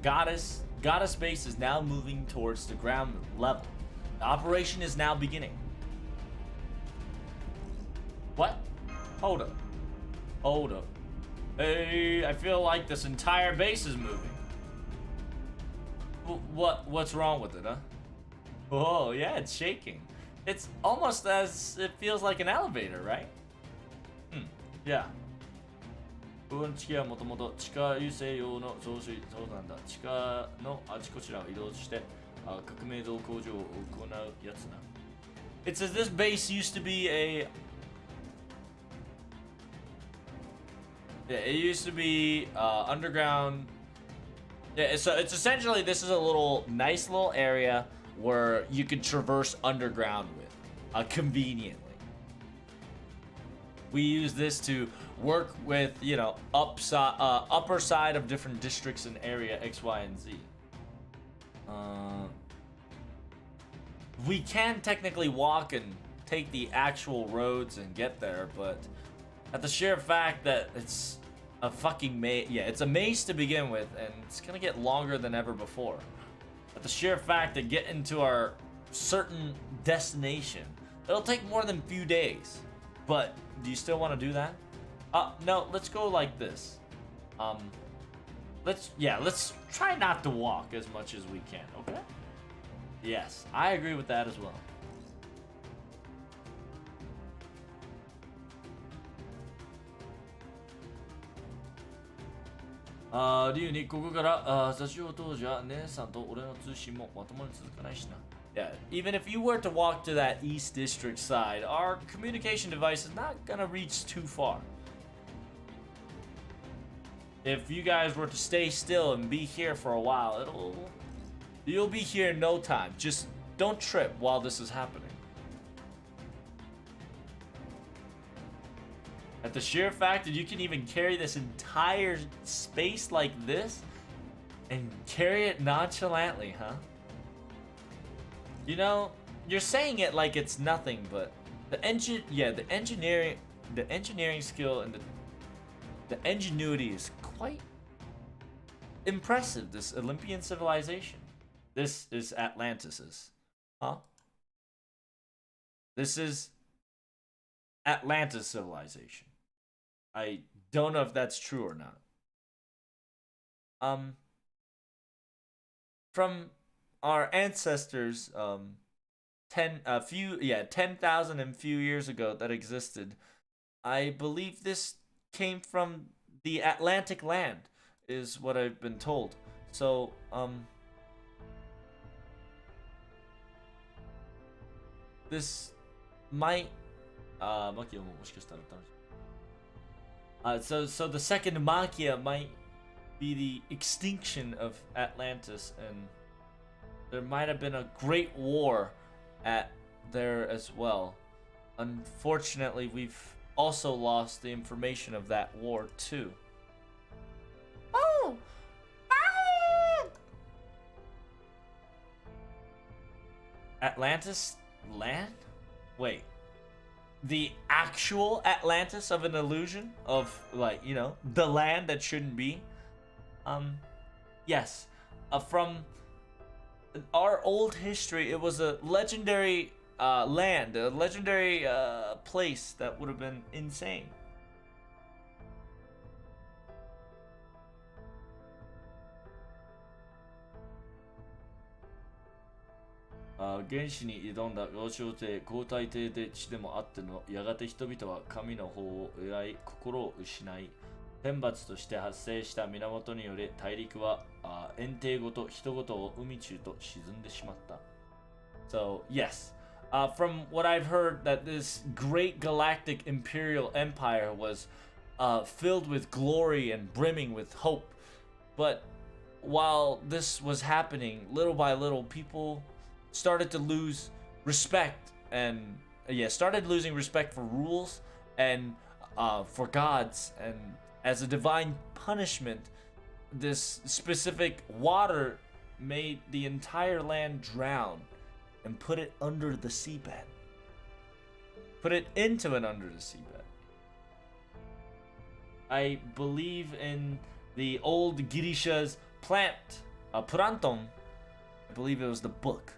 Goddess base is now moving towards the ground level. The operation is now beginning. What? Hold up. Hold up. Hey, I feel like this entire base is moving. What's wrong with it, huh? Oh, yeah, it's shaking. It's almost as it feels like an elevator, right? Yeah. 空間地形はもともと地下油性用の増水そうなんだ。地下のあちこちらを移動して革命造工場を行うやつな。It says this base used to be a yeah, it used to be underground. Yeah, so it's essentially this is a nice little area where you could traverse underground with conveniently. We use this to work with, you know, upper side of different districts and area X, Y, and Z. We can technically walk and take the actual roads and get there, but at the sheer fact that it's a fucking maze, yeah, it's a maze to begin with, and it's gonna get longer than ever before. At the sheer fact that getting to our certain destination, it'll take more than a few days. But do you still want to do that? No, let's go like this. Let's try not to walk as much as we can, okay? Yes, I agree with that as well. Yeah, even if you were to walk to that East District side, our communication device is not gonna reach too far. If you guys were to stay still and be here for a while, you'll be here in no time. Just don't trip while this is happening. At the sheer fact that you can even carry this entire space like this and carry it nonchalantly, huh? You know, you're saying it like it's nothing, but the engineering skill and the ingenuity is quite impressive. This Olympian civilization. This is Atlantis's, huh? This is Atlantis civilization. I don't know if that's true or not. From our ancestors 10,000 and few years ago that existed, I believe this came from the Atlantic land is what I've been told. So this might so the second Makia might be the extinction of Atlantis, and there might have been a great war there as well. Unfortunately, we've also lost the information of that war too. Oh! Atlantis land? Wait. The actual Atlantis of an illusion of, like, you know, the land that shouldn't be? Yes. From our old history, it was a legendary land, a legendary place that would have been insane.「原始に挑んだ老将帝皇太帝で地でもあってのやがて人々は神の方を偉い心を失い天罰として発生した源により大陸は炎帝ごと人ごとを海中と沈んでしまった。So yes, from what I've heard, that this great galactic imperial empire was filled with glory and brimming with hope, but while this was happening, little by little, people started to lose respect and started losing respect for rules and for gods, and as a divine punishment, this specific water made the entire land drown and put it under the seabed. Put it into and under the seabed. I believe in the old Girisha's plant Plankton, I believe it was the book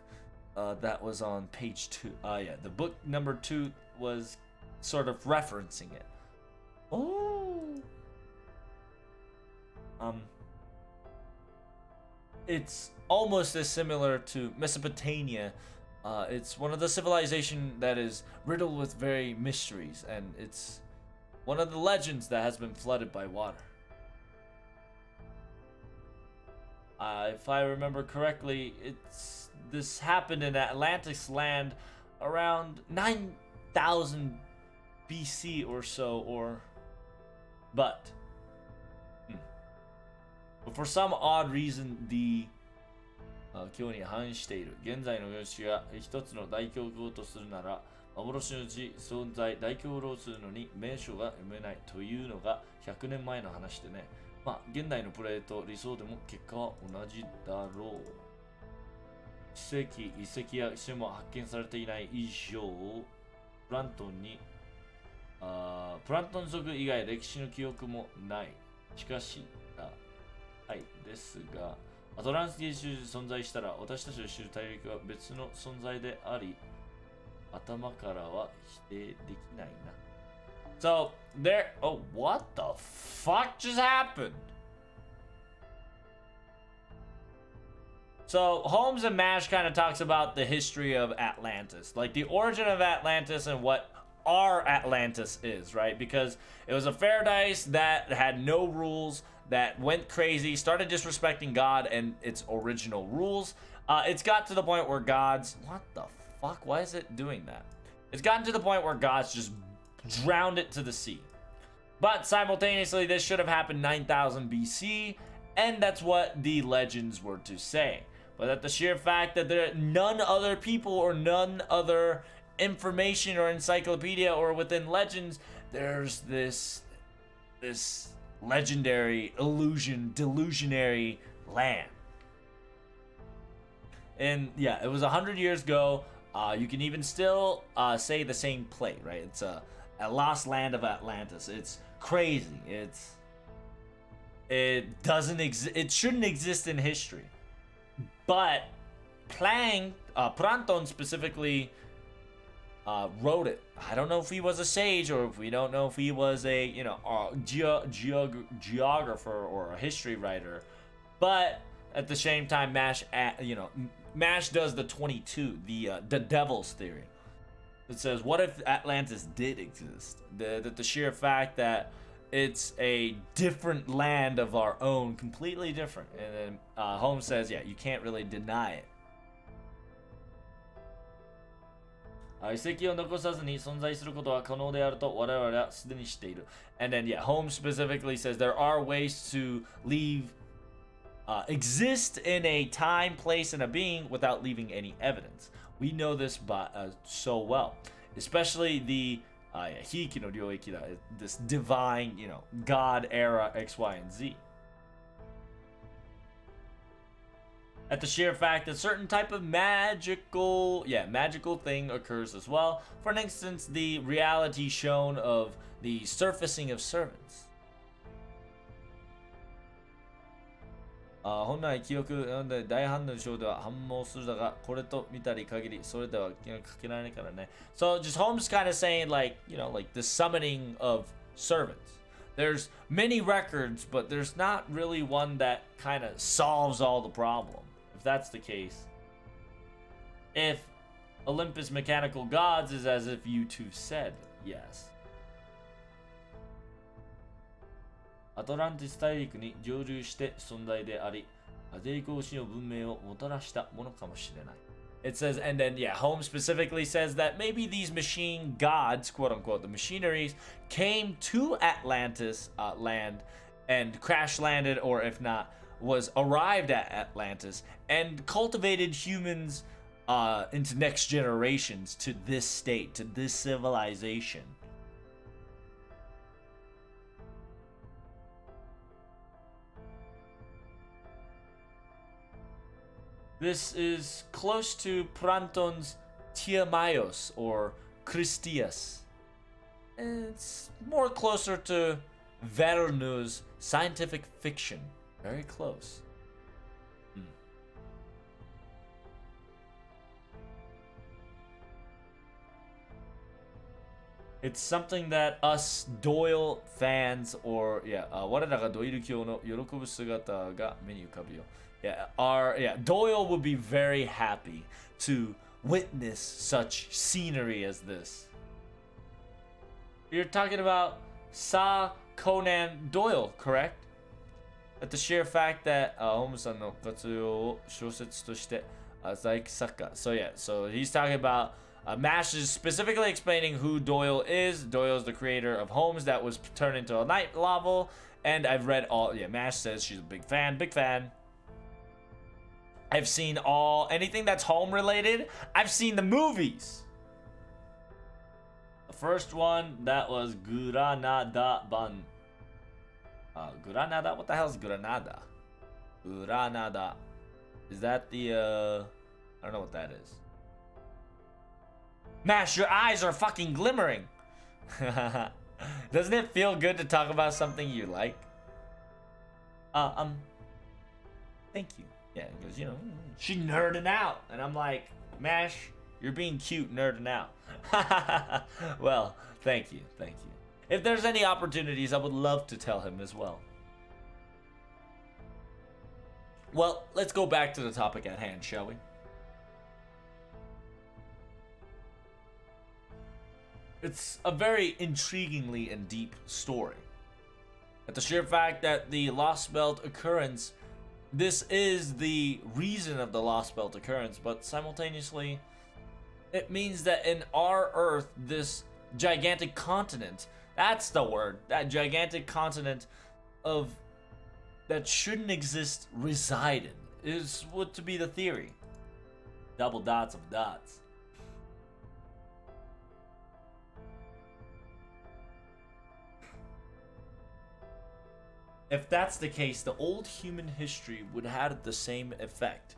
that was on page 2. Yeah, the book number 2 was sort of referencing it. Oh. It's almost as similar to Mesopotamia. It's one of the civilization that is riddled with very mysteries, and it's one of the legends that has been flooded by water. If I remember correctly, this happened in Atlantis land around 9,000 BC or so, but for some odd reason, the 今日に反している現在の様子が一つの大凶号とするなら幻のうち存在大凶をするのに名所が読めないというのが100年前の話でね。まあ現代のプレート理想でも結果は同じだろう。遺跡や石も発見されていない以上、プラントン族以外歴史の記憶もない。しかし、はい、ですが、アトランティス宇宙存在したら私たちの知る大陸は別の存在であり、頭からは否定できないな。So, oh, what the fuck just happened? So, Holmes and Mash kind of talks about the history of Atlantis, like the origin of Atlantis and what our Atlantis is, right? Because it was a paradise that had no rules, that went crazy, started disrespecting God and its original rules. It's got to the point where gods... What the fuck? Why is it doing that? It's gotten to the point where gods just drowned it to the sea. But simultaneously, this should have happened 9,000 BC, and that's what the legends were to say. But that the sheer fact that there none other people or none other information or encyclopedia or within legends, there's this legendary delusionary land. And yeah, it was 100 years ago. You can even still say the same play, right? It's a lost land of Atlantis. It's crazy. It doesn't exist. It shouldn't exist in history. But Plankton specifically wrote it. I don't know if he was a sage or if we don't know if he was a geographer or a history writer. But at the same time, Mash does the 22, the devil's theory. It says, what if Atlantis did exist? The sheer fact that it's a different land of our own, completely different. And then Holmes says, yeah, you can't really deny it. 遺跡を残さずに存在することは可能であると我々はすでに知っている。And then, yeah, Holmes specifically says there are ways to exist in a time, place, and a being without leaving any evidence. We know this so well, especially the ひいきの領域だ, this divine, God era X, Y, and Z. At the sheer fact that certain type of magical thing occurs as well. For instance, the reality shown of the surfacing of servants. 本来記憶で大反応症では反応するだがこれと見たり限りそれではかけられないからね。So just Holmes kind of saying like the summoning of servants. There's many records, but there's not really one that kind of solves all the problem. If that's the case, if Olympus mechanical gods is as if you two said, yes. アトランティス大陸に蒸留して存在であり、帝国史の文明をもたらしたものかもしれない。It says, and then, yeah, Holmes specifically says that maybe these machine gods, quote unquote, the machineries, came to Atlantis land and crash landed, or if not, was arrived at Atlantis and cultivated humans into next generations to this state, to this civilization. This is close to Plankton's Tiamaios or Christias. It's more closer to Vernu's scientific fiction. Very close. It's something that us Doyle fans or yeah, 我らがドイル教の喜ぶ姿が目に浮かぶよ。Yeah, Doyle would be very happy to witness such scenery as this. You're talking about Sir Conan Doyle, correct? At the sheer fact that ホームさんの活用を小説として在記作家. So yeah, so he's talking about Mash is specifically explaining who Doyle is. Doyle is the creator of Holmes that was turned into a night novel. And I've read all. Yeah, Mash says she's a big fan. Big fan. I've seen anything that's home related. I've seen the movies. The first one, that was Granada Ban. Granada? What the hell is Granada? Granada. Is that the, I don't know what that is. Mash, your eyes are fucking glimmering. Doesn't it feel good to talk about something you like? Thank you. Yeah, because, you know, she nerding out. And I'm like, Mash, you're being cute nerding out. Well, thank you. Thank you. If there's any opportunities, I would love to tell him as well. Well, let's go back to the topic at hand, shall we? It's a very intriguingly and deep story. At the sheer fact that the Lost Belt occurrence, this is the reason of the Lost Belt occurrence, but simultaneously, it means that in our Earth, this gigantic continent, that's the word, that gigantic continent of that shouldn't exist resided, is what to be the theory. Double dots of dots. If that's the case, the old human history would have the same effect.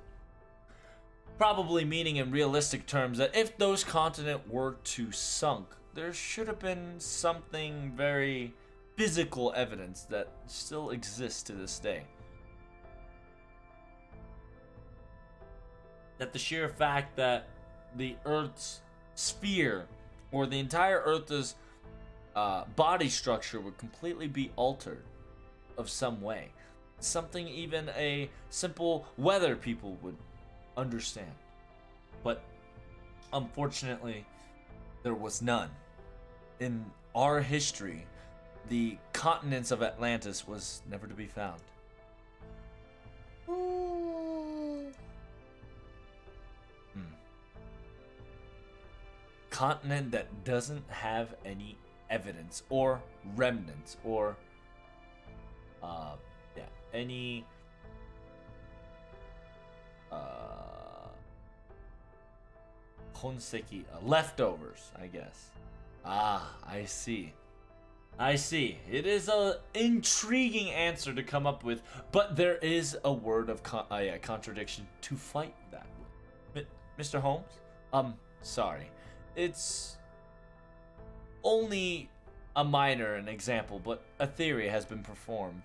Probably meaning in realistic terms that if those continents were to sunk, there should have been something very physical evidence that still exists to this day. That the sheer fact that the Earth's sphere or the entire Earth's body structure would completely be altered of some way. Something even a simple weather people would understand. But unfortunately, there was none. In our history, the continents of Atlantis was never to be found. Continent that doesn't have any evidence or remnants or any honseki, leftovers, I guess. I see. It is a intriguing answer to come up with, but there is a word of contradiction to fight that with. Mr. Holmes? Sorry. It's only a minor an example, but a theory has been performed.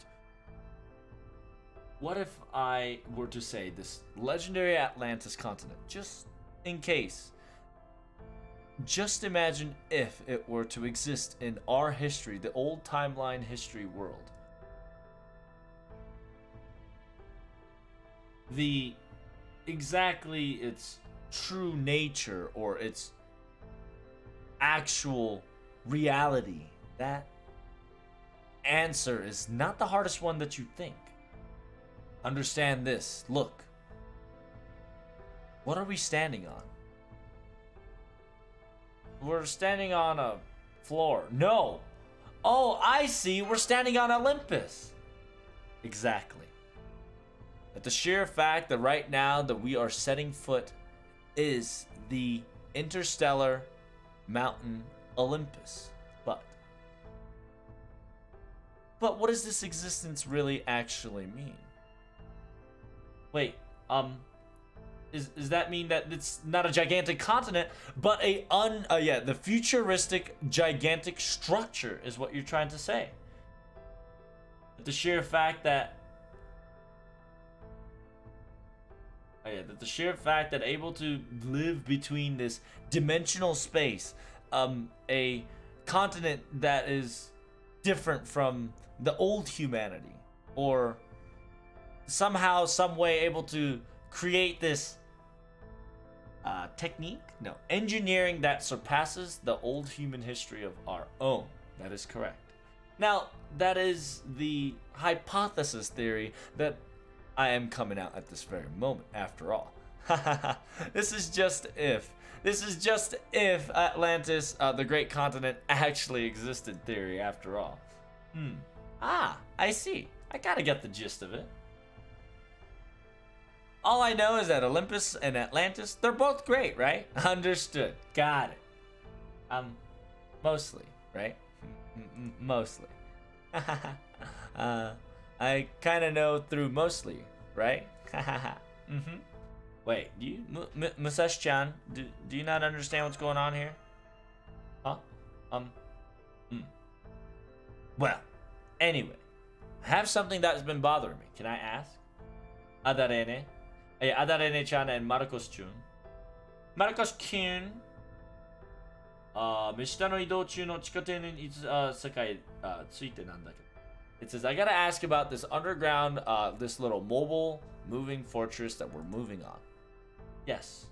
What if I were to say this legendary Atlantis continent, just in case? Just imagine if it were to exist in our history, the old timeline history world. Exactly its true nature or its actual reality. That answer is not the hardest one that you think. Understand this. Look. What are we standing on? We're standing on a floor. No. Oh, I see. We're standing on Olympus. Exactly. But the sheer fact that right now that we are setting foot is the interstellar mountain Olympus. But what does this existence really actually mean? Wait, does that mean that it's not a gigantic continent, but the futuristic gigantic structure is what you're trying to say? The sheer fact that able to live between this dimensional space, a continent that is different from the old humanity, or somehow, some way able to create this technique? No, engineering that surpasses the old human history of our own. That is correct. Now, that is the hypothesis theory that I am coming out at this very moment, after all. This is just if. This is just if Atlantis, the great continent, actually existed theory, after all. I see. I gotta get the gist of it. All I know is that Olympus and Atlantis, they're both great, right? Understood. Got it. Mostly, right? Mostly. I kind of know through mostly, right? Wait, do you, Musashi-chan, do you not understand what's going on here? Huh? Well, anyway, I have something that's been bothering me. Can I ask? Adarene. Adarene-chan and Marcos-chun. Marcos-kun. 目下の移動中の地下鉄に世界ついてなんだけど。It says, I gotta ask about this underground, this little mobile moving fortress that we're moving on. Yes.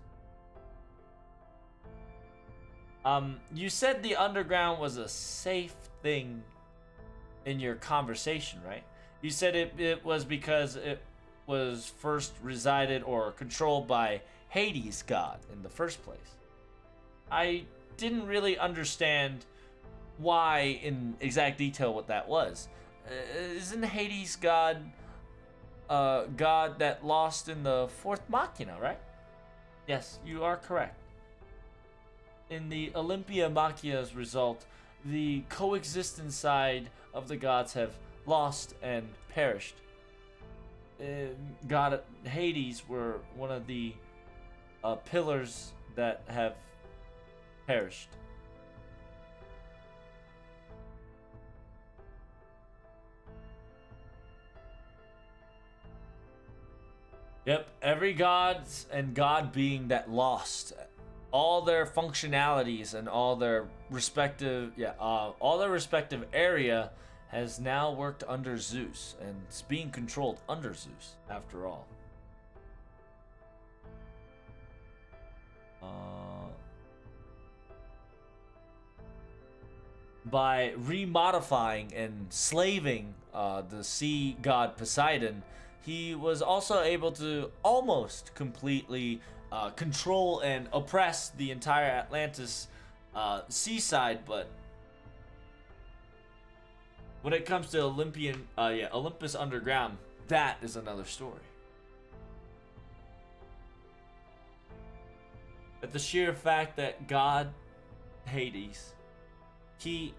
You said the underground was a safe thing in your conversation, right? You said it was because it was first resided or controlled by Hades' god in the first place. I didn't really understand why in exact detail what that was. Isn't Hades' god god that lost in the fourth Machina, right? Yes, you are correct. In the Olympia Machina's result, the coexistence side of the gods have lost and perished. God Hades were one of the pillars that have perished. Yep, every gods and god being that lost all their functionalities and all their respective area has now worked under Zeus, and it's being controlled under Zeus after all. By remodifying and slaving the sea god Poseidon, he was also able to almost completely control and oppress the entire Atlantis seaside, but when it comes to Olympus Underground, that is another story. But the sheer fact that God Hades, he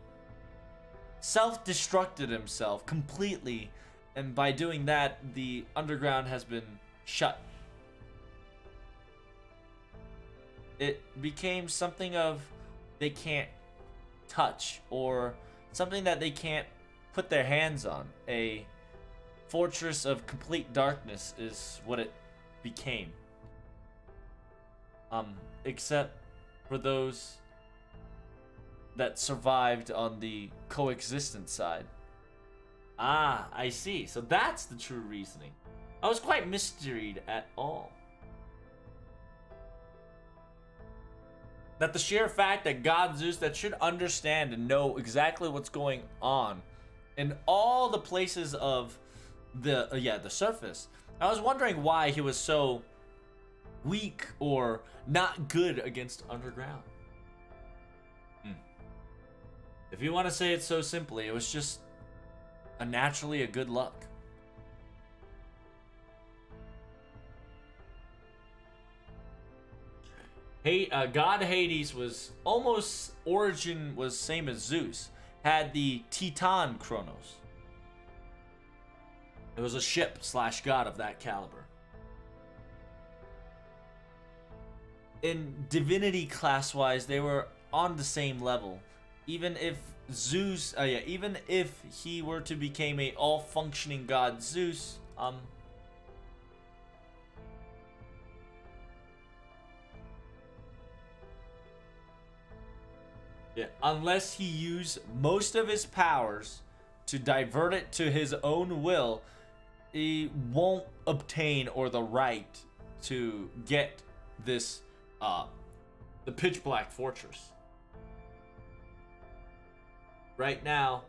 self-destructed himself completely, and by doing that, the underground has been shut. It became something of they can't touch, or something that they can't put their hands on. A fortress of complete darkness is what it became. Except for those that survived on the coexistence side. Ah, I see. So that's the true reasoning. I was quite mysteried at all. That the sheer fact that God Zeus, that should understand and know exactly what's going on in all the places of the surface. I was wondering why he was so weak or not good against underground. If you want to say it so simply, it was just naturally a good luck. God Hades was almost origin was same as Zeus. Had the Titan Kronos. It was a ship / god of that caliber. In divinity class wise, they were on the same level. Even if Zeus, even if he were to become a all-functioning god Zeus, Yeah, unless he use most of his powers to divert it to his own will, he won't obtain or the right to get this the pitch black fortress. Right now,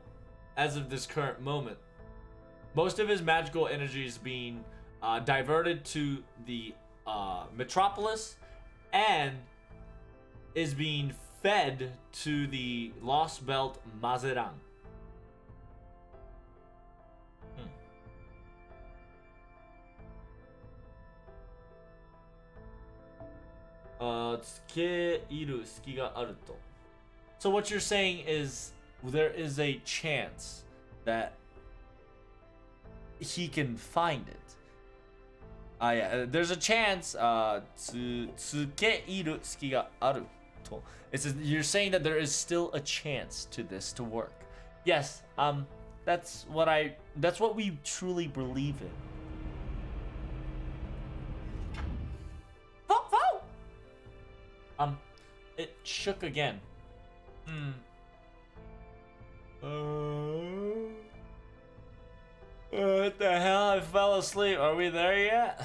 as of this current moment, most of his magical energy is being diverted to the metropolis and is being fed to the Lost Belt Mazeran. つけ入る隙があると。So what you're saying is there is a chance that he can find it. Yeah, there's a chance つけ入る隙があると. It says you're saying that there is still a chance to this to work. Yes, that's what we truly believe in. It shook again. What the hell? I fell asleep. Are we there yet?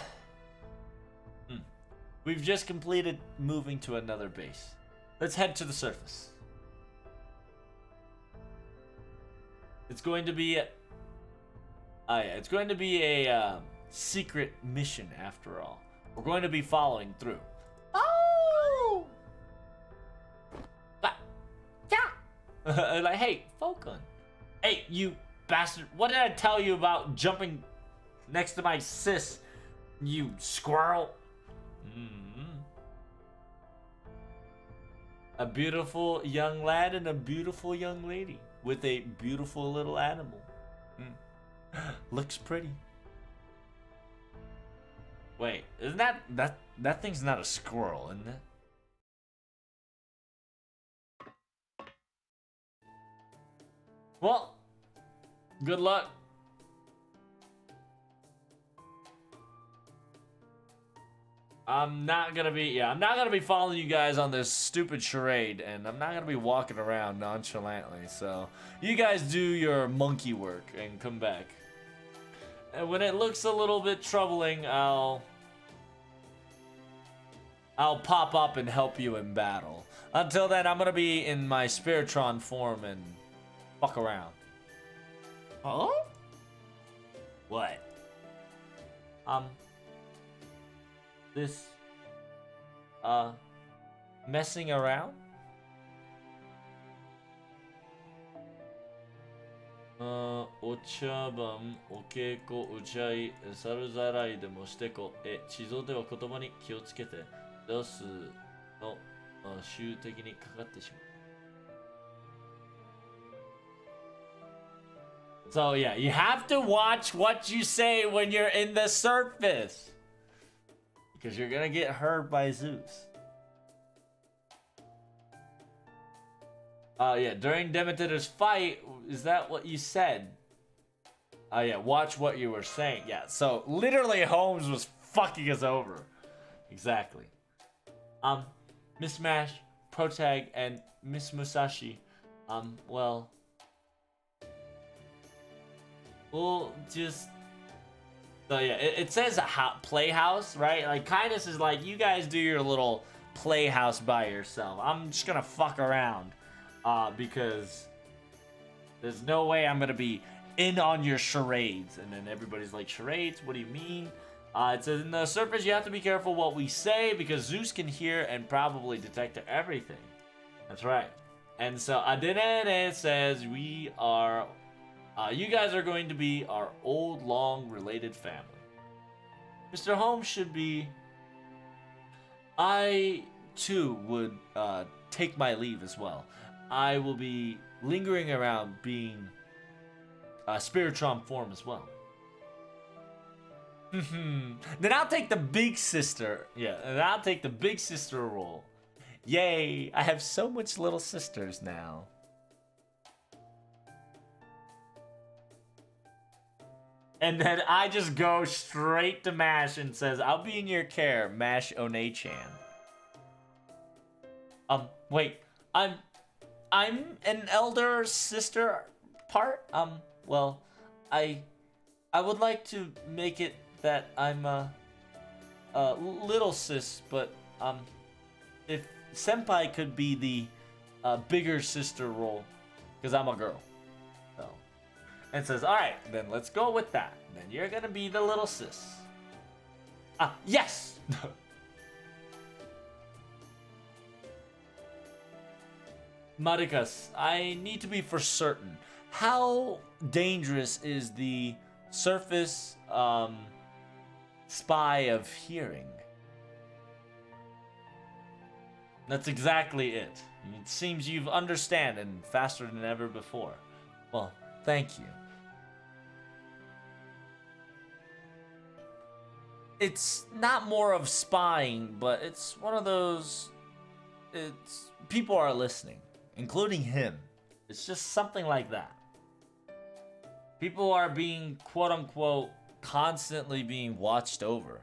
We've just completed moving to another base. Let's head to the surface. It's going to be it's going to be a secret mission after all. We're going to be following through. Oh! Like, hey, Falcon. Hey, you bastard. What did I tell you about jumping next to my sis, you squirrel? A beautiful young lad and a beautiful young lady with a beautiful little animal. Looks pretty. Wait, isn't that thing's not a squirrel, isn't it? Well, good luck. I'm not gonna be following you guys on this stupid charade, and I'm not gonna be walking around nonchalantly, so you guys do your monkey work and come back. And when it looks a little bit troubling, I'll pop up and help you in battle. Until then, I'm gonna be in my Spiritron form and fuck around. Huh? What? This, messing around? Ochaban, okeko, uchai, saruzarai でもしてこ。地蔵では言葉に気をつけて。ロスの集的にかかってしまう。So yeah, you have to watch what you say when you're in the surface. Because you're gonna get heard by Zeus. Yeah, during Demeter's fight, is that what you said? Yeah, watch what you were saying. Yeah, so literally Holmes was fucking us over. Exactly. Miss Mash, Protag, and Miss Musashi, well, we'll just... So yeah, it says playhouse, right? Like, Kindness is like, you guys do your little playhouse by yourself. I'm just gonna fuck around, because there's no way I'm gonna be in on your charades. And then everybody's like, charades? What do you mean? It says, in the surface, you have to be careful what we say, because Zeus can hear and probably detect everything. That's right. And so Adenene says, we are... you guys are going to be our old, long, related family. Mr. Holmes should be... I, too, would take my leave as well. I will be lingering around being Spiritron form as well. Then I'll take the big sister. Yeah, and I'll take the big sister role. Yay, I have so much little sisters now. And then I just go straight to Mash and says, I'll be in your care, Mash One-chan. Wait, I'm I'm an elder sister part. Well, I I would like to make it that I'm a little sis, but if senpai could be the bigger sister role, because I'm a girl. So, and says, all right, then let's go with that. Then you're gonna be the little sis. Yes. Marikas, I need to be for certain. How dangerous is the surface spy of hearing? That's exactly it. It seems you've understand and faster than ever before. Well, thank you. It's not more of spying, but it's one of those. It's people are listening, including him. It's just something like that. People are being quote unquote constantly being watched over.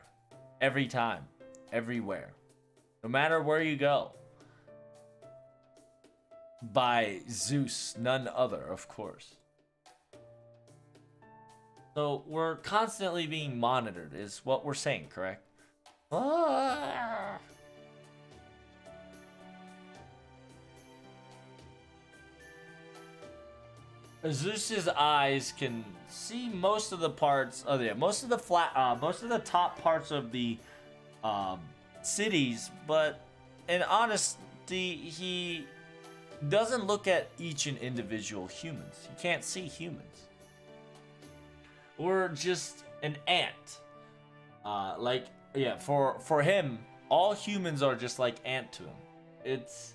Every time, everywhere. No matter where you go. By Zeus, none other, of course. So we're constantly being monitored, is what we're saying, correct? Zeus's eyes can see most of the parts. Oh yeah, most of the top parts of the cities, but in honesty, he doesn't look at each and individual humans. He can't see humans. We're just an ant. For him, all humans are just like ant to him. It's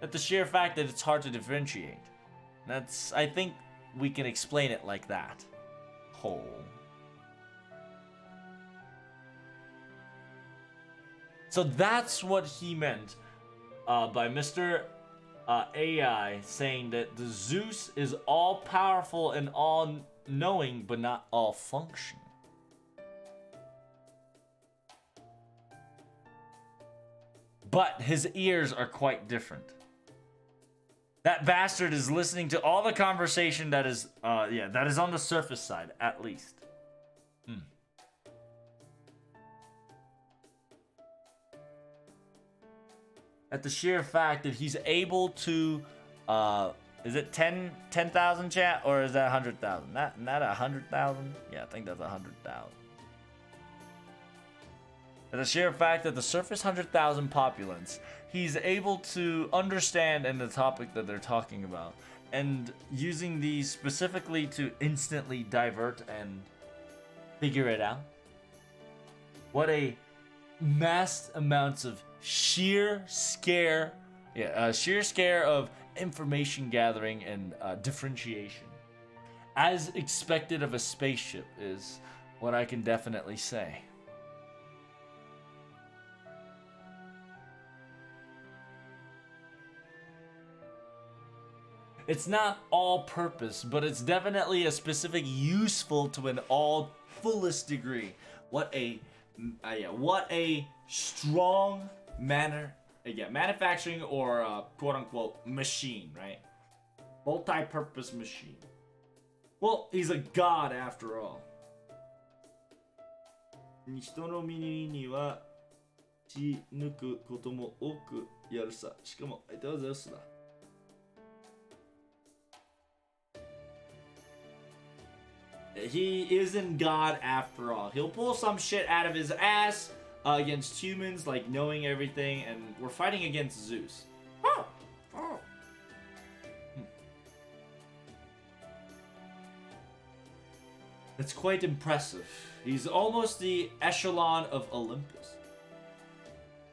at the sheer fact that it's hard to differentiate. I think we can explain it like that. Whole. So that's what he meant by Mr. AI saying that the Zeus is all powerful and all knowing, but not all function. But his ears are quite different. That bastard is listening to all the conversation that is on the surface side, at least. At the sheer fact that he's able to, is it 10,000 chat, or is that 100,000? Not 100,000? Yeah, I think that's 100,000. At the sheer fact that the surface 100,000 populace, he's able to understand in the topic that they're talking about, and using these specifically to instantly divert and figure it out. What a mass amounts of sheer scare of information gathering and differentiation, as expected of a spaceship, is what I can definitely say. It's not all purpose, but it's definitely a specific useful to an all fullest degree. What a strong manufacturing or quote unquote machine, right? Multi-purpose machine. Well, he's a god after all. 人の耳には血抜くことも多くやるさ。しかも、ありがとうございますだ。He isn't God after all. He'll pull some shit out of his ass against humans, like knowing everything, and we're fighting against Zeus. It's quite impressive. He's almost the echelon of Olympus.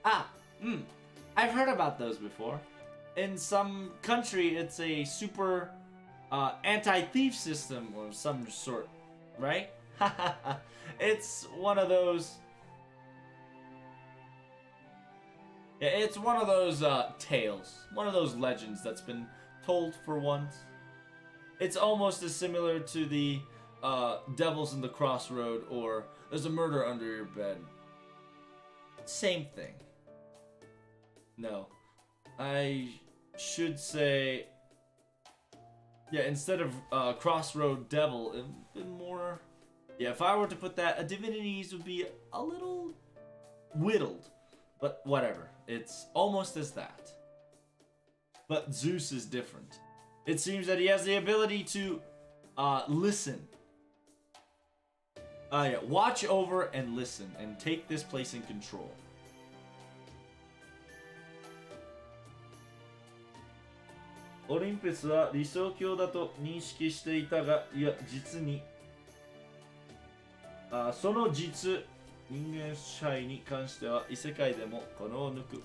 I've heard about those before. In some country, it's a super anti-thief system of some sort, right? It's one of those. Yeah, it's one of those tales, one of those legends that's been told for once. It's almost as similar to the Devils in the Crossroad or There's a Murder Under Your Bed. Same thing. No, I should say Yeah, instead of Crossroad Devil, it would be more. Yeah, if I were to put that, a Divinities would be a little whittled, but whatever. It's almost as that. But Zeus is different. It seems that he has the ability to listen. Yeah, watch over and listen and take this place in control. Olympus は理想郷だと認識していたが、いや、実に、その実、人間支配に関しては異世界でもこのを抜く。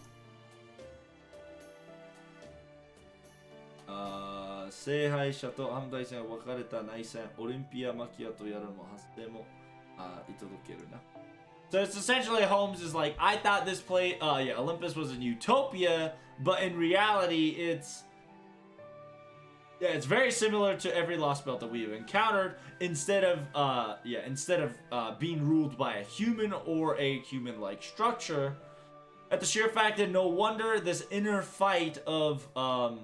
聖杯者と反対者が分かれた内戦、オリンピアマキアとやらの発生もい届けるな。So it's essentially Holmes is like, I thought this play, yeah, Olympus was in utopia, but in reality, it's very similar to every lost belt that we've encountered. Instead of being ruled by a human or a human-like structure, at the sheer fact that no wonder this inner fight of a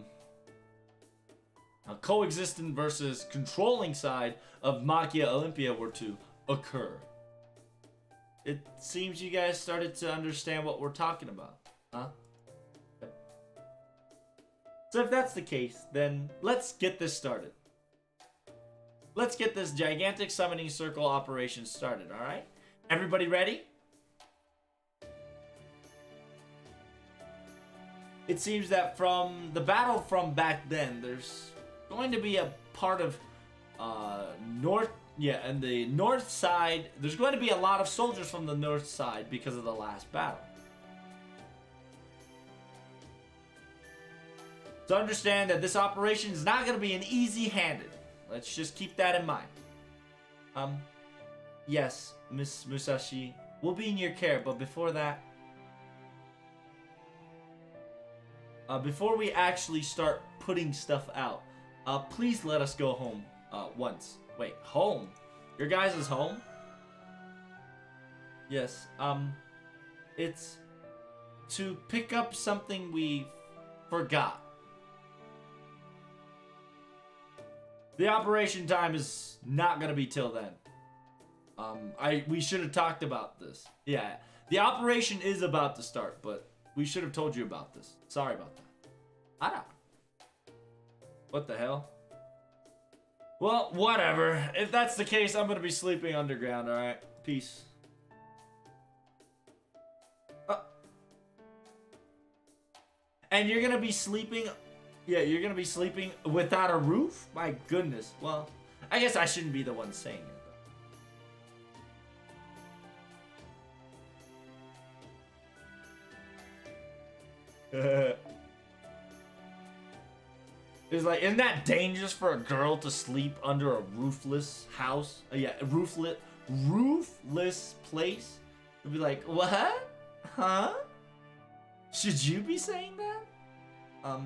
coexistent versus controlling side of Magia Olympia were to occur. It seems you guys started to understand what we're talking about, huh? So if that's the case, then let's get this started. Let's get this gigantic summoning circle operation started, alright? Everybody ready? It seems that from the battle from back then, there's going to be a part of and the north side, there's going to be a lot of soldiers from the north side because of the last battle. So understand that this operation is not going to be an easy-handed. Let's just keep that in mind. Yes, Miss Musashi, we'll be in your care, but before that, before we actually start putting stuff out, please let us go home once. Wait, home? Your guys' home? Yes, it's to pick up something we forgot. The operation time is not gonna be till then. We should have talked about this. Yeah, the operation is about to start, but we should have told you about this. Sorry about that. What the hell? Well, whatever. If that's the case, I'm gonna be sleeping underground, alright? Peace. And you're gonna be sleeping... Yeah, you're gonna be sleeping without a roof? My goodness. Well, I guess I shouldn't be the one saying it. It's like, isn't that dangerous for a girl to sleep under a roofless house? Yeah, roofless place? It'd be like, what? Huh? Should you be saying that?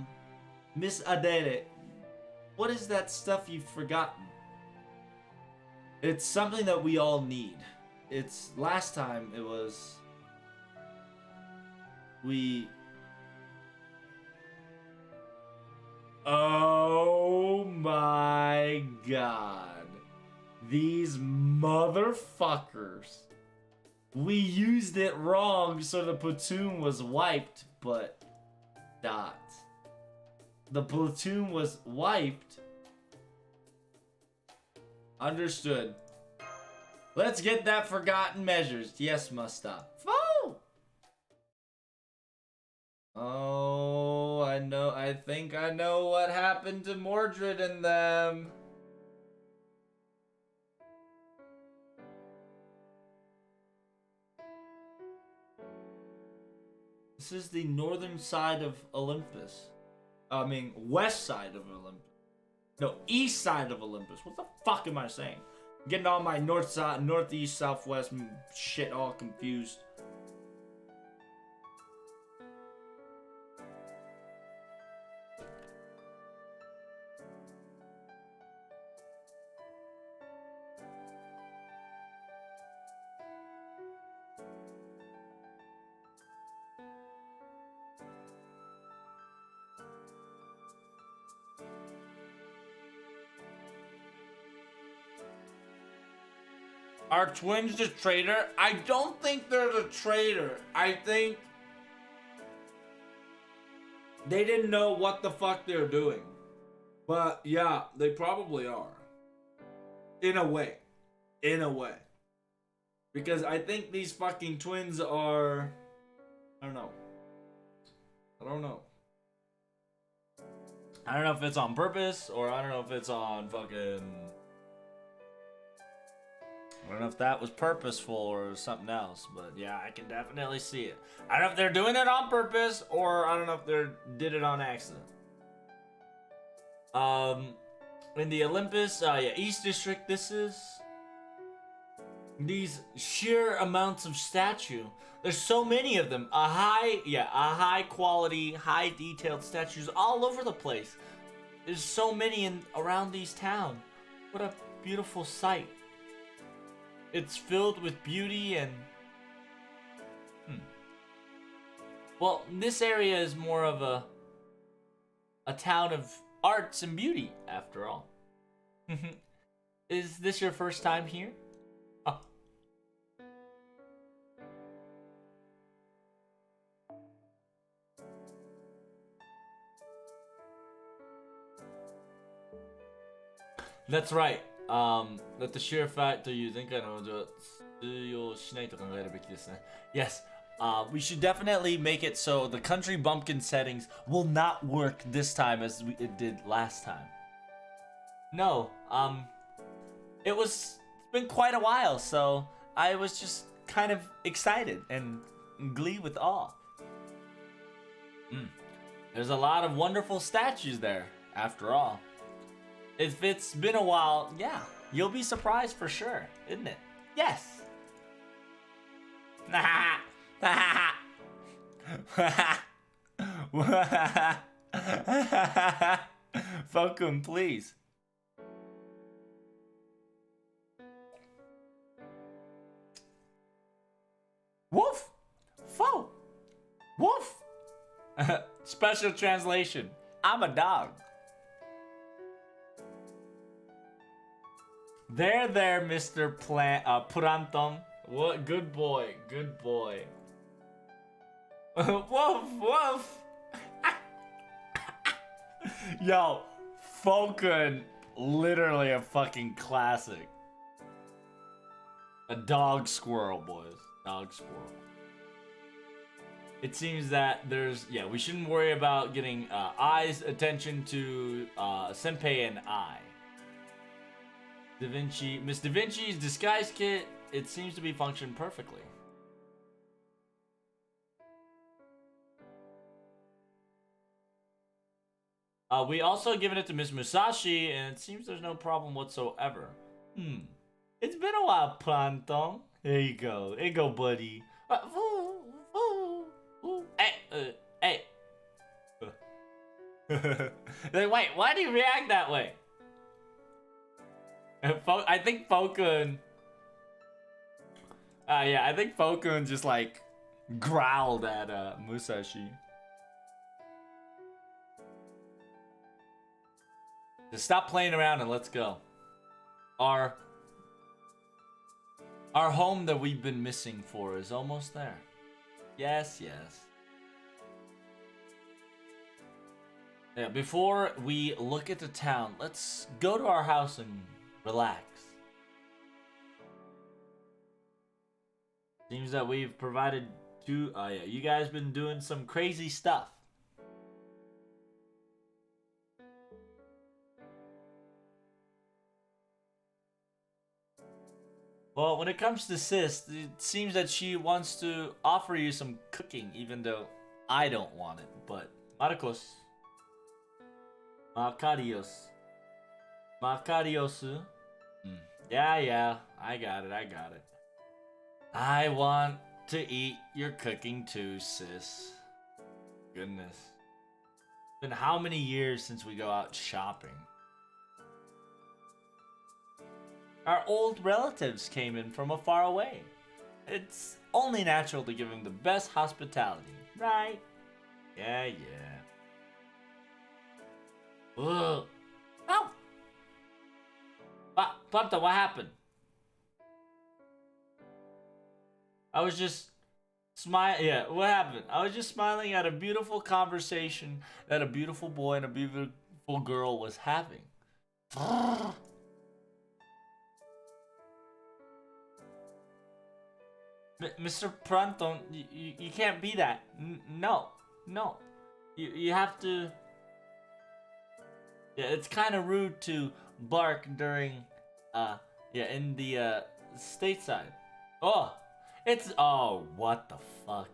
Miss Adele, what is that stuff you've forgotten? It's something that we all need. It's, last time it was... Oh my god. These motherfuckers. We used it wrong, so the platoon was wiped, but... The platoon was wiped. Understood. Let's get that forgotten measures. Yes, Musta. Oh, I know. I think I know what happened to Mordred and them. This is the northern side of Olympus. I mean, west side of Olympus. No, east side of Olympus. What the fuck am I saying? Getting all my north side, northeast, southwest shit all confused. Are twins the traitor? I don't think they're the traitor. I think they didn't know what the fuck they're doing. But yeah, they probably are. In a way. In a way. Because I think these fucking twins are... I don't know. I don't know. I don't know if it's on purpose, or I don't know if it's on fucking... I don't know if that was purposeful or something else, but yeah, I can definitely see it. I don't know if they're doing it on purpose, or I don't know if they did it on accident. In the Olympus, East District, this is... These sheer amounts of statue. There's so many of them. A high quality, high detailed statues all over the place. There's so many around these towns. What a beautiful sight. It's filled with beauty and... Well, this area is more of a town of arts and beauty, after all. Is this your first time here? Oh. That's right. That the sheer fact that you think I know Yes. We should definitely make it so the country bumpkin settings will not work this time as it did last time. No, it's been quite a while, so I was just kind of excited and glee with awe. There's a lot of wonderful statues there, after all. If it's been a while, yeah, you'll be surprised for sure, isn't it? Yes. Falcon, please. Woof! Fo! Woof! Special translation. I'm a dog. There, Mr. Puranton. What? Good boy. Good boy. Woof! Woof! Yo, Falcon, literally a fucking classic. A dog squirrel, boys. Dog squirrel. It seems that we shouldn't worry about getting Ai's attention to Senpei and I. Miss Da Vinci's disguise kit, it seems to be functioning perfectly. We also given it to Miss Musashi, and it seems there's no problem whatsoever. It's been a while, Planton. There you go. There you go, buddy. Hey. Wait, why do you react that way? I think Falcon... I think Falcon just, like, growled at Musashi. Just stop playing around and let's go. Our home that we've been missing for is almost there. Yes. Yeah, before we look at the town, let's go to our house and relax. Seems that we've provided you guys been doing some crazy stuff. Well, when it comes to Sis, it seems that she wants to offer you some cooking, even though I don't want it. But Marcos, Macarios. Yeah, I got it. I want to eat your cooking too, sis. Goodness. It's been how many years since we go out shopping? Our old relatives came in from afar away. It's only natural to give them the best hospitality, right? Yeah. Ugh. Oh! Planta, what happened? I was just smile. Yeah, what happened? I was just smiling at a beautiful conversation that a beautiful boy and a beautiful girl was having. Mr. Pranton, you can't be that. No, no. You have to. Yeah, it's kind of rude to bark during, yeah, in the stateside. Oh, what the fuck?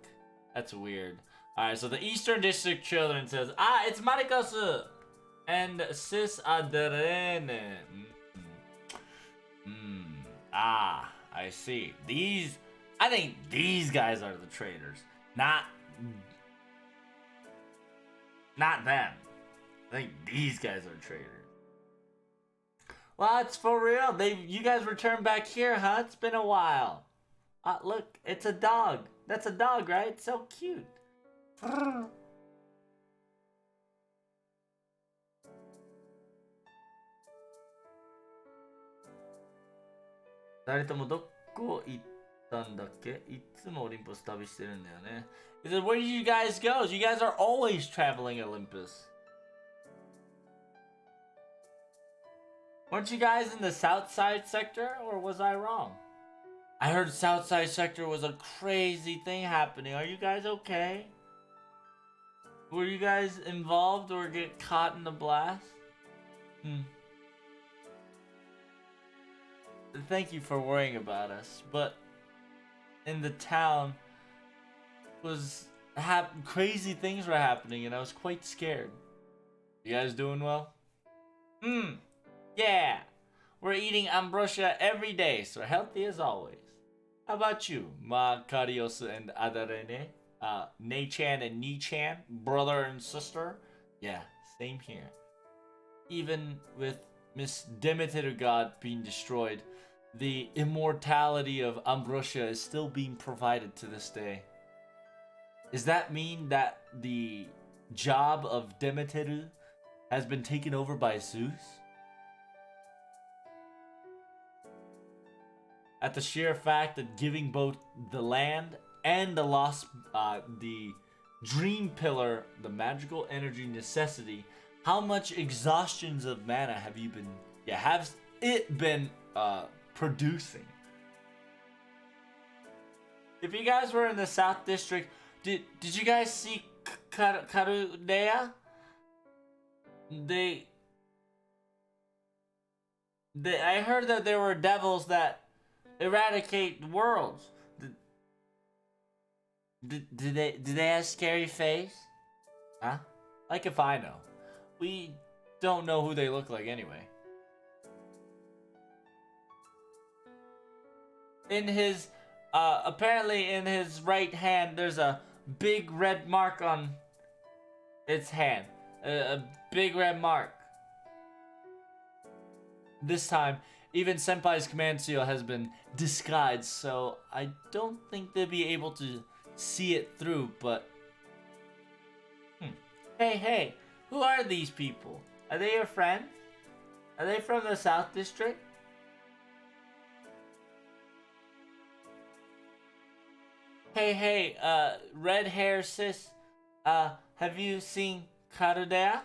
That's weird. All right, so the Eastern District Children says, it's Marikosu and Sis Adrene. I see. I think these guys are the traitors, not them. I think these guys are traitors. Well, it's for real. You guys returned back here, huh? It's been a while. Look, it's a dog. That's a dog, right? It's so cute. 2人ともどこ行ったんだっけ？いつもオリンポス旅してるんだよね。He said, where did you guys go? You guys are always traveling Olympus. Weren't you guys in the South Side sector, or was I wrong? I heard South Side sector was a crazy thing happening. Are you guys okay? Were you guys involved or get caught in the blast? Thank you for worrying about us, but in the town crazy things were happening and I was quite scared. You guys doing well? Yeah. We're eating ambrosia every day, so healthy as always. How about you, Makarios and Adarene? Nei-chan and Ni-chan, brother and sister? Yeah, same here. Even with Miss Demeter God being destroyed, the immortality of ambrosia is still being provided to this day. Does that mean that the job of Demeter has been taken over by Zeus? At the sheer fact that giving both the land and the dream pillar, the magical energy necessity, how much exhaustions of mana have it been producing? If you guys were in the South District, did you guys see Karudea? I heard that there were devils that eradicate worlds. Did they have scary face? Huh? Like if I know. We don't know who they look like anyway. In his apparently in his right hand there's a big red mark on its hand. A big red mark. This time, even Senpai's command seal has been disguised, so I don't think they'll be able to see it through, but... Hey, who are these people? Are they your friends? Are they from the South District? Hey, red hair sis, have you seen Karudea?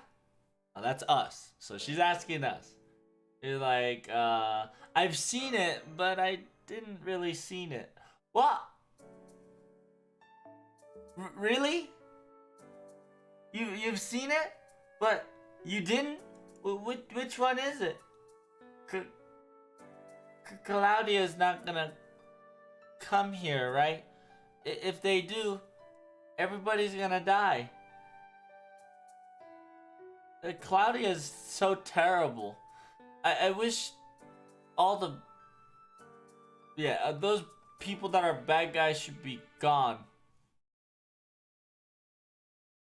Oh, that's us. So she's asking us. You're like, I've seen it, but I didn't really seen it. What? Really? You've seen it, but you didn't? Which one is it? Claudia's not gonna come here, right? If they do, everybody's gonna die. Claudia's so terrible. I wish all the... Yeah, those people that are bad guys should be gone.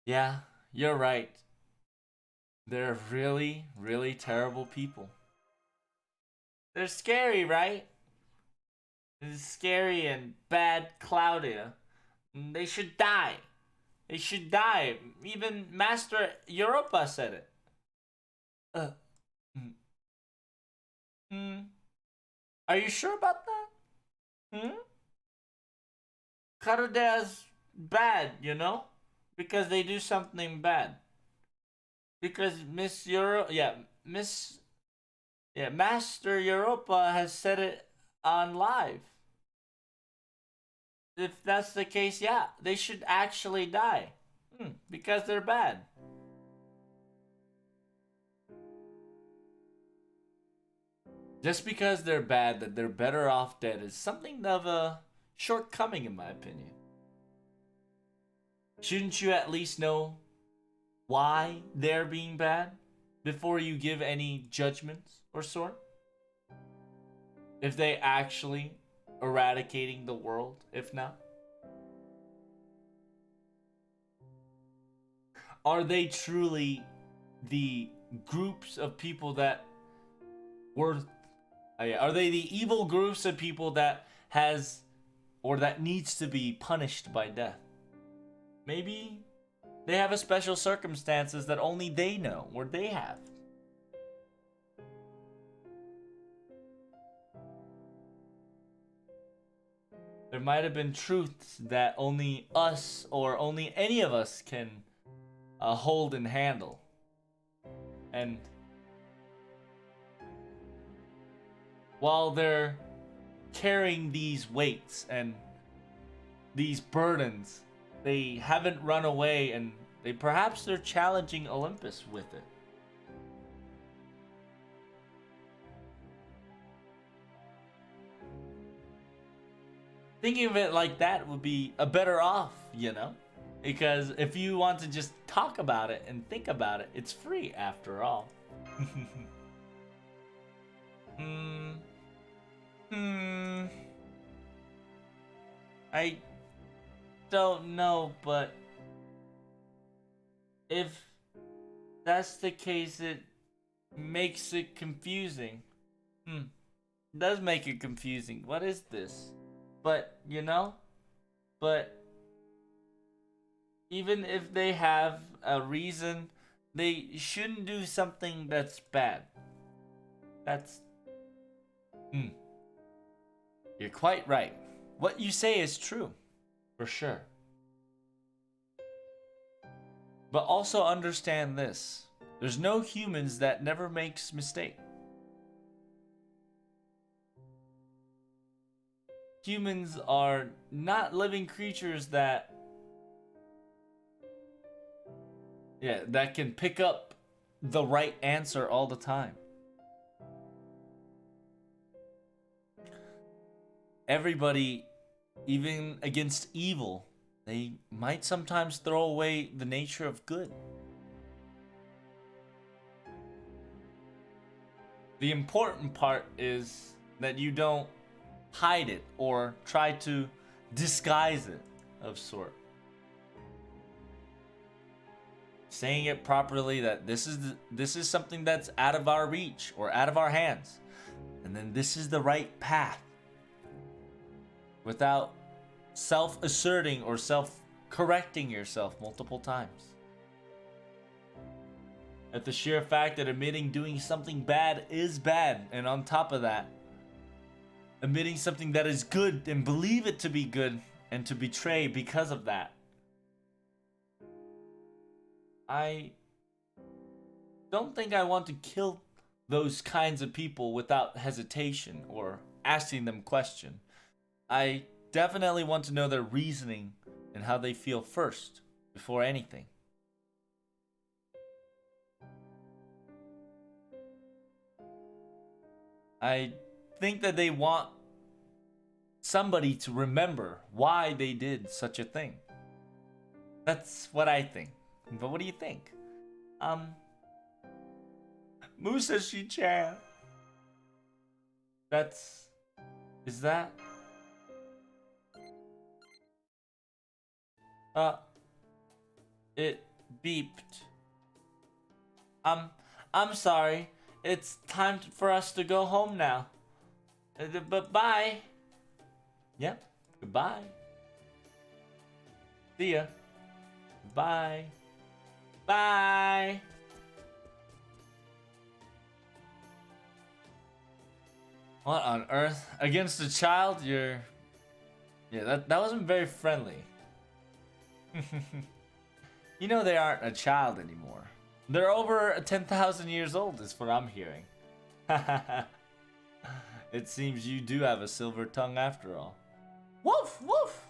Yeah, you're right. They're really, really terrible people. They're scary, right? It's scary and bad Claudia. They should die. They should die. Even Master Europa said it. Are you sure about that? counted as bad, you know? Because they do something bad. Because Master Europa has said it on live. If that's the case, yeah, they should actually die. Because they're bad. Just because they're bad, that they're better off dead is something of a shortcoming, in my opinion. Shouldn't you at least know why they're being bad before you give any judgments or sort? If they actually eradicating the world, if not? Are they truly the groups of people that were are they the evil groups of people that has or that needs to be punished by death? Maybe they have a special circumstances that only they know or they have. There might have been truths that only us or only any of us can hold and handle. And while they're carrying these weights and these burdens, they haven't run away, and they're challenging Olympus with it. Thinking of it like that would be a better off, you know? Because if you want to just talk about it and think about it, it's free after all. Hmm. I don't know, but if that's the case, it makes it confusing. It does make it confusing. What is this? But, but even if they have a reason, they shouldn't do something that's bad. That's. You're quite right. What you say is true, for sure. But also understand this. There's no humans that never makes mistake. Humans are not living creatures that can pick up the right answer all the time. Everybody, even against evil, they might sometimes throw away the nature of good. The important part is that you don't hide it or try to disguise it of sort. Saying it properly that this is something that's out of our reach or out of our hands, and then this is the right path, without self-asserting or self-correcting yourself multiple times. At the sheer fact that admitting doing something bad is bad, and on top of that, admitting something that is good and believe it to be good and to betray because of that. I don't think I want to kill those kinds of people without hesitation or asking them question. I definitely want to know their reasoning and how they feel first, before anything. I think that they want somebody to remember why they did such a thing. That's what I think. But what do you think? Musashi-chan. Is that? It beeped. I'm sorry. It's time for us to go home now. But bye. Yep. Goodbye. See ya. Bye. Bye. What on earth? Against a child? You're Yeah, that wasn't very friendly. You know they aren't a child anymore. They're over 10,000 years old, is what I'm hearing. It seems you do have a silver tongue after all. Woof, woof!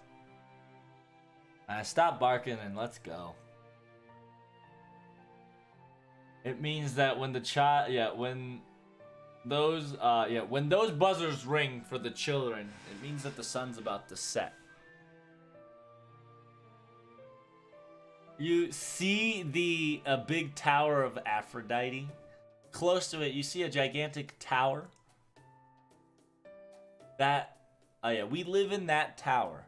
Stop barking and let's go. It means that when the child, when those buzzers ring for the children, it means that the sun's about to set. You see the big tower of Aphrodite. Close to it, you see a gigantic tower. We live in that tower.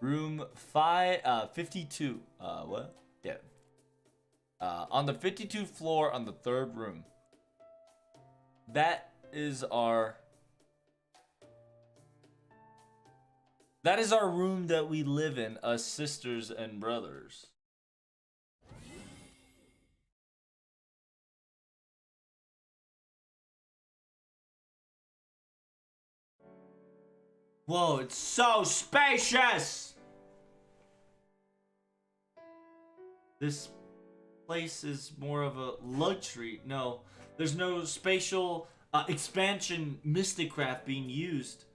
Room 52. What? Yeah. On the 52th floor on the 3rd room. That is our room that we live in, us sisters and brothers. Whoa, it's so spacious! This place is more of a luxury. No, there's no spatial expansion mysticraft being used.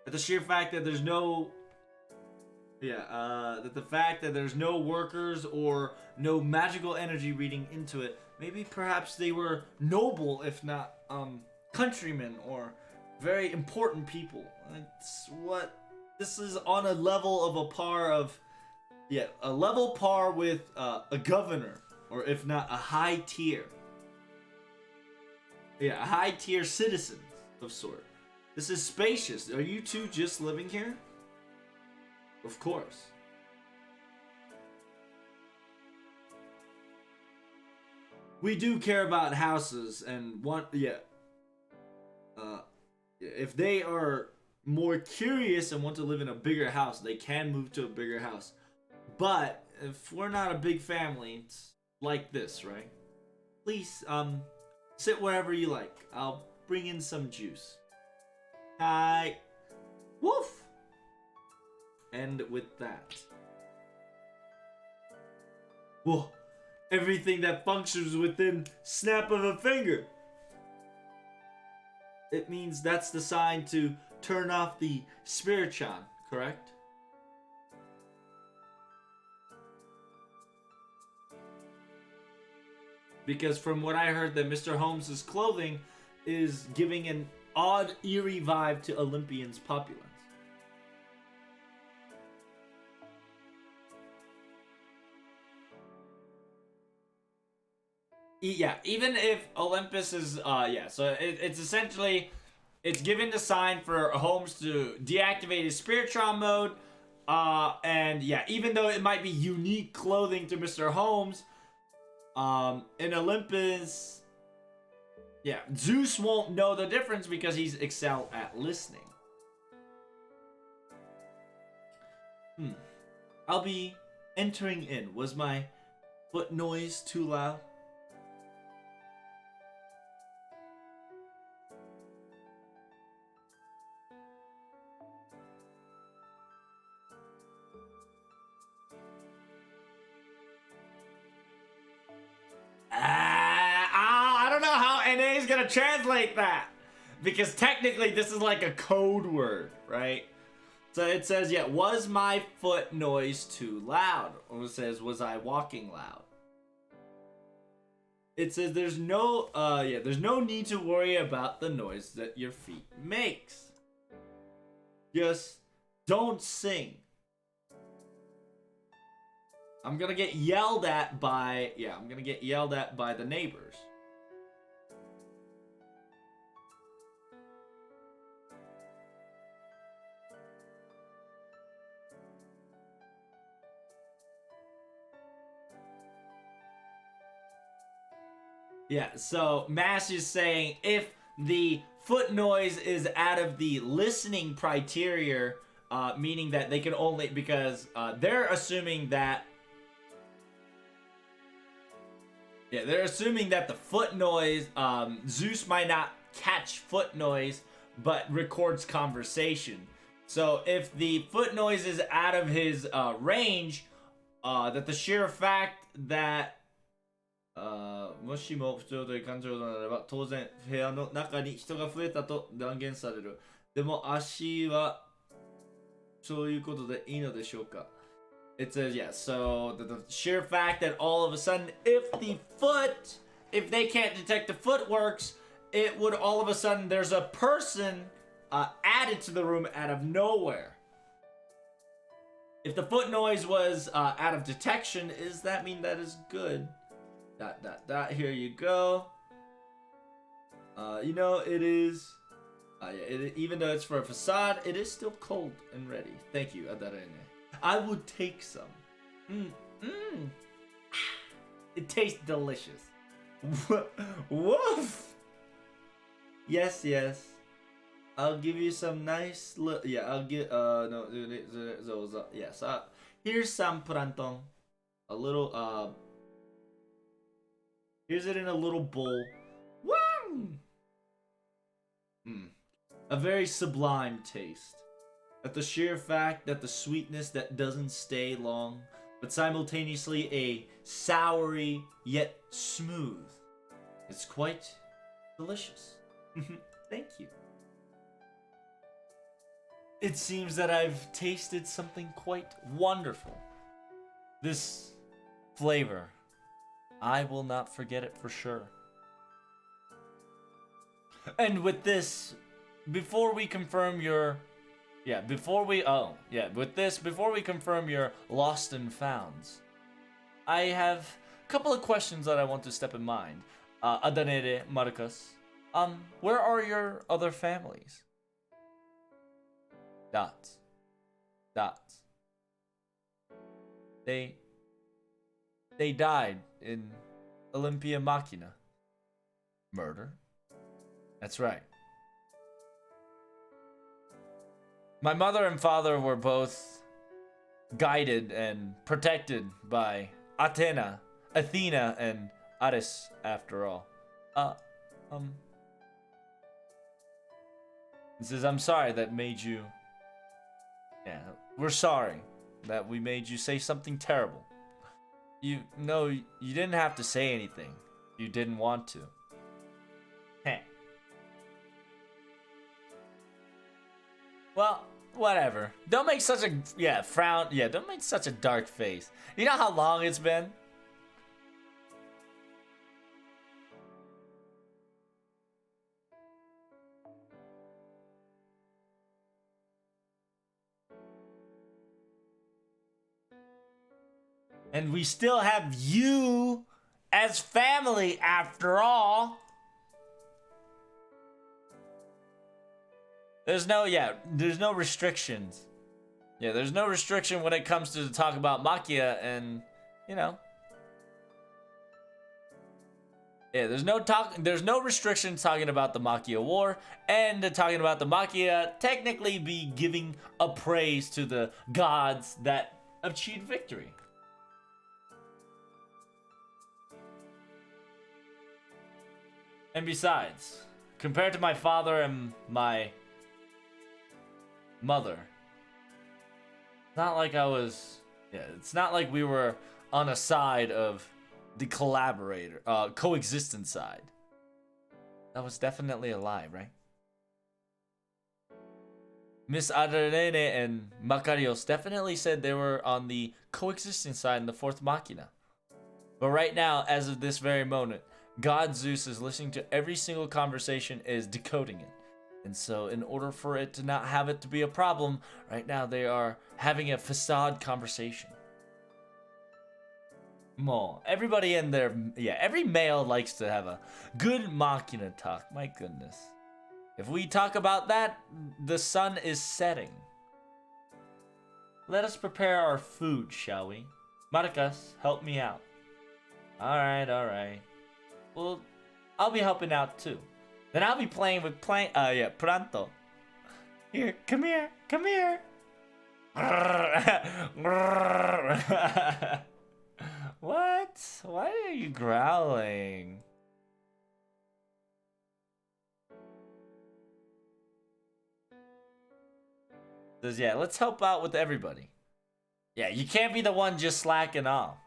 The sheer fact that there's no the fact that there's no workers or no magical energy reading into it, maybe perhaps they were noble, if not countrymen or very important people. This is on a level of a level par with a governor, or if not a high tier. Yeah, a high tier citizen of sort. This is spacious. Are you two just living here? Of course. We do care about houses and if they are more curious and want to live in a bigger house, they can move to a bigger house. But if we're not a big family, it's like this, right? Please, sit wherever you like. I'll bring in some juice. Hi. Woof! And with that. Whoa. Everything that functions within snap of a finger. It means that's the sign to turn off the Spiritron, correct? Because from what I heard, that Mr. Holmes's clothing is giving an odd, eerie vibe to Olympian's populace. Yeah, even if Olympus is, so it's essentially, it's giving the sign for Holmes to deactivate his Spiritron mode, and yeah, even though it might be unique clothing to Mr. Holmes, in Olympus, yeah, Zeus won't know the difference because he's excelled at listening. I'll be entering in. Was my foot noise too loud? I don't know how NA is gonna translate that, because technically this is like a code word, right? So it says, yeah, was my foot noise too loud? Or it says, was I walking loud? It says there's no need to worry about the noise that your feet makes. Just don't sing. I'm gonna get yelled at by the neighbors. Yeah, so Mash is saying if the foot noise is out of the listening criteria, meaning that they can only, because they're assuming that the foot noise, Zeus might not catch foot noise, but records conversation. So if the foot noise is out of his range, that the sheer fact that もしも不調という感情ならば当然部屋の中に人が増えたと断言される。でも足はそういうことでいいのでしょうか? It says, yeah, so the sheer fact that all of a sudden, if they can't detect the footworks, it would all of a sudden, there's a person added to the room out of nowhere. If the foot noise was out of detection, does that mean that is good? ... Here you go. It is... even though it's for a facade, it is still cold and ready. Thank you, Adarene. I would take some. It tastes delicious. Woof! Yes. I'll give you some nice I'll give no yes. Here's some planton. A little here's it in a little bowl. Wow! A very sublime taste. At the sheer fact that the sweetness that doesn't stay long, but simultaneously a soury yet smooth. It's quite delicious. Thank you. It seems that I've tasted something quite wonderful. This flavor, I will not forget it for sure. And with this, before we confirm your before we confirm your lost and founds, I have a couple of questions that I want to step in mind. Adanere, Marcus, where are your other families? Dots. They died in Olympia Machina. Murder? That's right. My mother and father were both guided and protected by Athena, and Ares, after all. He says, I'm sorry that made you... Yeah, we're sorry that we made you say something terrible. You didn't have to say anything. You didn't want to. Heh. Well, whatever. Don't make such a frown. Yeah, don't make such a dark face. You know how long it's been? And we still have you as family after all. There's no restrictions. Yeah, there's no restriction when it comes to talk about Makia and, Yeah, there's no restrictions talking about the Makia War and talking about the Makia technically be giving a praise to the gods that achieved victory. And besides, compared to my father and my mother, it's not like it's not like we were on a side of the coexistence side. That was definitely a lie, right? Miss Adarene and Makarios definitely said they were on the coexistence side in the fourth Machina. But right now, as of this very moment, God Zeus is listening to every single conversation, is decoding it. And so in order for it to not have it to be a problem, right now they are having a facade conversation. Everybody in there, every male likes to have a good Machina talk. My goodness. If we talk about that, the sun is setting. Let us prepare our food, shall we? Marcus, help me out. Alright. Well, I'll be helping out too. Then I'll be playing with Pranto. Here, come here. What? Why are you growling? Says, yeah, let's help out with everybody. Yeah, you can't be the one just slacking off.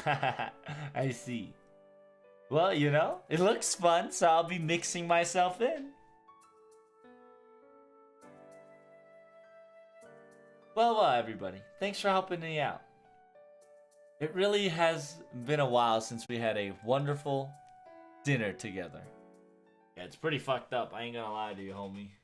I see. Well, you know, it looks fun, so I'll be mixing myself in. Well, everybody, thanks for helping me out. It really has been a while since we had a wonderful dinner together. Yeah, it's pretty fucked up. I ain't gonna lie to you, homie.